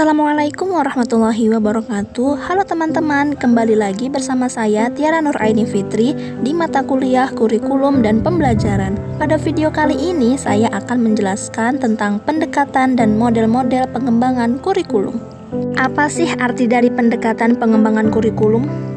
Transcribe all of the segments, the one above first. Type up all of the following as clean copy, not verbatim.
Assalamualaikum warahmatullahi wabarakatuh. Halo teman-teman, kembali lagi bersama saya Tiara Nuraini Fitri di mata kuliah Kurikulum dan Pembelajaran. Pada video kali ini saya akan menjelaskan tentang pendekatan dan model-model pengembangan kurikulum. Apa sih arti dari pendekatan pengembangan kurikulum?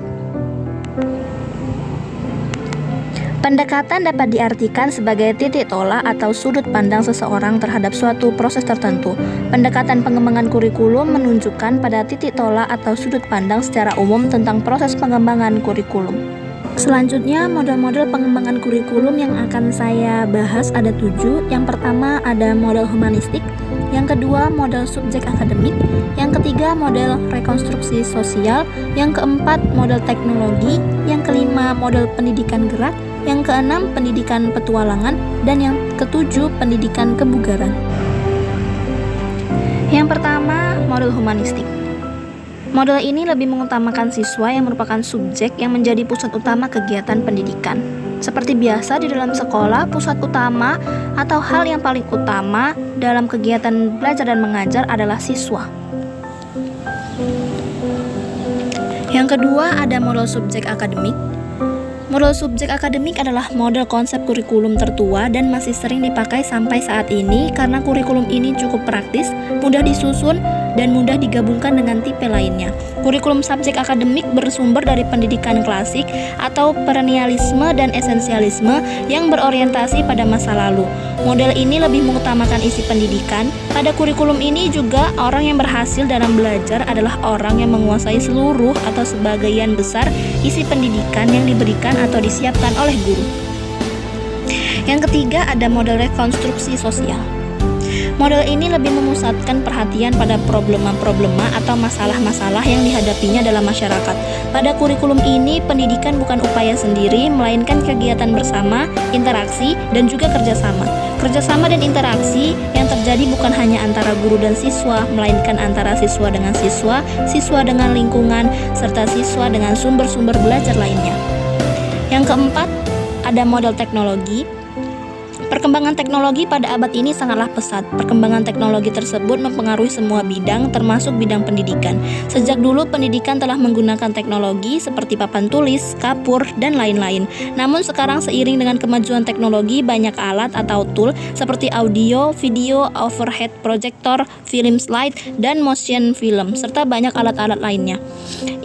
Pendekatan dapat diartikan sebagai titik tolak atau sudut pandang seseorang terhadap suatu proses tertentu. Pendekatan pengembangan kurikulum menunjukkan pada titik tolak atau sudut pandang secara umum tentang proses pengembangan kurikulum. Selanjutnya, model-model pengembangan kurikulum yang akan saya bahas ada 7. Yang pertama ada model humanistik, yang kedua model subjek akademik, yang ketiga model rekonstruksi sosial, yang keempat model teknologi, yang kelima model pendidikan gerak, yang keenam pendidikan petualangan, dan yang ketujuh pendidikan kebugaran. Yang pertama, model humanistik. Model ini lebih mengutamakan siswa yang merupakan subjek yang menjadi pusat utama kegiatan pendidikan. Seperti biasa di dalam sekolah, pusat utama atau hal yang paling utama dalam kegiatan belajar dan mengajar adalah siswa. Yang kedua ada model subjek akademik. Model subjek akademik adalah model konsep kurikulum tertua dan masih sering dipakai sampai saat ini karena kurikulum ini cukup praktis, mudah disusun, dan mudah digabungkan dengan tipe lainnya. Kurikulum subjek akademik bersumber dari pendidikan klasik atau perennialisme dan esensialisme yang berorientasi pada masa lalu. Model ini lebih mengutamakan isi pendidikan. Pada kurikulum ini juga orang yang berhasil dalam belajar adalah orang yang menguasai seluruh atau sebagian besar isi pendidikan yang diberikan atau disiapkan oleh guru. Yang ketiga ada model rekonstruksi sosial. Model ini lebih memusatkan perhatian pada problema-problema atau masalah-masalah yang dihadapinya dalam masyarakat. Pada kurikulum ini, pendidikan bukan upaya sendiri, melainkan kegiatan bersama, interaksi, dan juga kerjasama. Kerjasama dan interaksi yang terjadi bukan hanya antara guru dan siswa, melainkan antara siswa dengan siswa, siswa dengan lingkungan, serta siswa dengan sumber-sumber belajar lainnya. Yang keempat, ada model teknologi. Perkembangan teknologi pada abad ini sangatlah pesat. Perkembangan teknologi tersebut mempengaruhi semua bidang, termasuk bidang pendidikan. Sejak dulu pendidikan telah menggunakan teknologi seperti papan tulis, kapur, dan lain-lain. Namun sekarang seiring dengan kemajuan teknologi, banyak alat atau tool seperti audio, video, overhead projector, film slide, dan motion film, serta banyak alat-alat lainnya.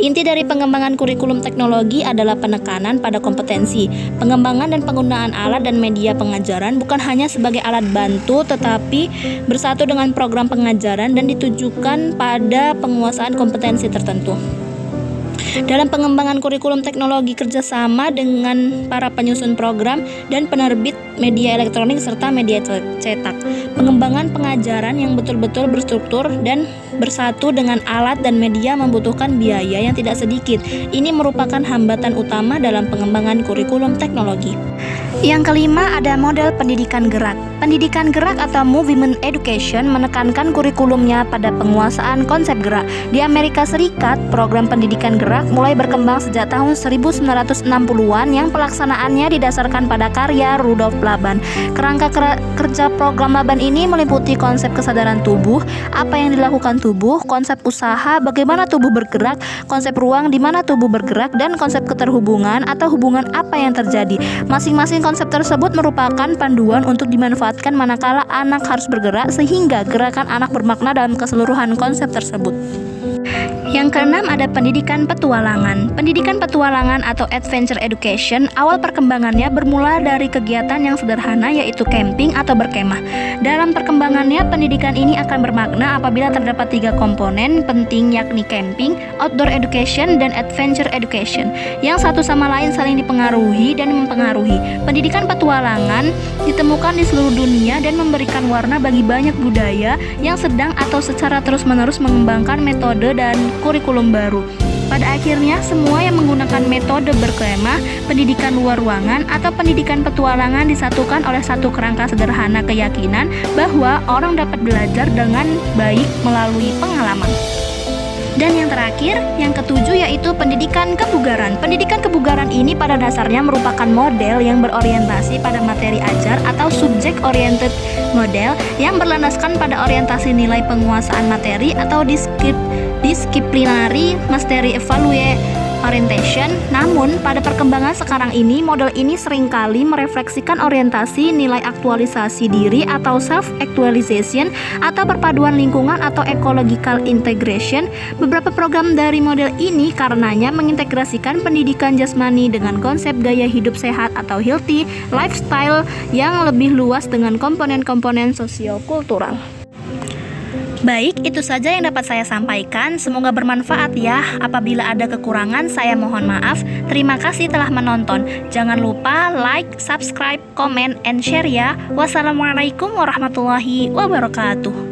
Inti dari pengembangan kurikulum teknologi adalah penekanan pada kompetensi, pengembangan dan penggunaan alat dan media pengajaran bukan hanya sebagai alat bantu tetapi bersatu dengan program pengajaran dan ditujukan pada penguasaan kompetensi tertentu. Dalam pengembangan kurikulum teknologi kerjasama dengan para penyusun program dan penerbit media elektronik serta media cetak. Pengembangan pengajaran yang betul-betul berstruktur dan bersatu dengan alat dan media membutuhkan biaya yang tidak sedikit. Ini merupakan hambatan utama dalam pengembangan kurikulum teknologi. Yang kelima ada model pendidikan gerak. Pendidikan gerak atau movement education menekankan kurikulumnya pada penguasaan konsep gerak. Di Amerika Serikat, program pendidikan gerak mulai berkembang sejak tahun 1960-an yang pelaksanaannya didasarkan pada karya Rudolf Laban. Kerangka kerja program Laban ini meliputi konsep kesadaran tubuh, apa yang dilakukan tubuh, konsep usaha, bagaimana tubuh bergerak, konsep ruang di mana tubuh bergerak, dan konsep keterhubungan atau hubungan apa yang terjadi. Masing-masing konsep tersebut merupakan panduan untuk dimanfaatkan manakala anak harus bergerak sehingga gerakan anak bermakna dalam keseluruhan konsep tersebut. Yang keenam ada pendidikan petualangan. Pendidikan petualangan atau adventure education awal perkembangannya bermula dari kegiatan yang sederhana yaitu camping atau berkemah. Dalam perkembangannya pendidikan ini akan bermakna apabila terdapat 3 komponen penting yakni camping, outdoor education, dan adventure education yang satu sama lain saling dipengaruhi dan mempengaruhi. Pendidikan petualangan ditemukan di seluruh dunia dan memberikan warna bagi banyak budaya yang sedang atau secara terus-menerus mengembangkan metode dan kurikulum baru. Pada akhirnya, semua yang menggunakan metode berkemah, pendidikan luar ruangan, atau pendidikan petualangan disatukan oleh satu kerangka sederhana keyakinan bahwa orang dapat belajar dengan baik melalui pengalaman. Dan yang terakhir, yang ketujuh yaitu pendidikan kebugaran. Pendidikan kebugaran ini pada dasarnya merupakan model yang berorientasi pada materi ajar atau subject oriented model yang berlandaskan pada orientasi nilai penguasaan materi atau multidisciplinary mastery evaluate orientation. Namun, pada perkembangan sekarang ini, model ini seringkali merefleksikan orientasi, nilai aktualisasi diri atau self-actualization, atau perpaduan lingkungan atau ecological integration. Beberapa program dari model ini karenanya mengintegrasikan pendidikan jasmani dengan konsep gaya hidup sehat atau healthy lifestyle yang lebih luas dengan komponen-komponen sosiokultural. Baik, itu saja yang dapat saya sampaikan. Semoga bermanfaat ya. Apabila ada kekurangan, saya mohon maaf. Terima kasih telah menonton. Jangan lupa like, subscribe, comment, and share ya. Wassalamualaikum warahmatullahi wabarakatuh.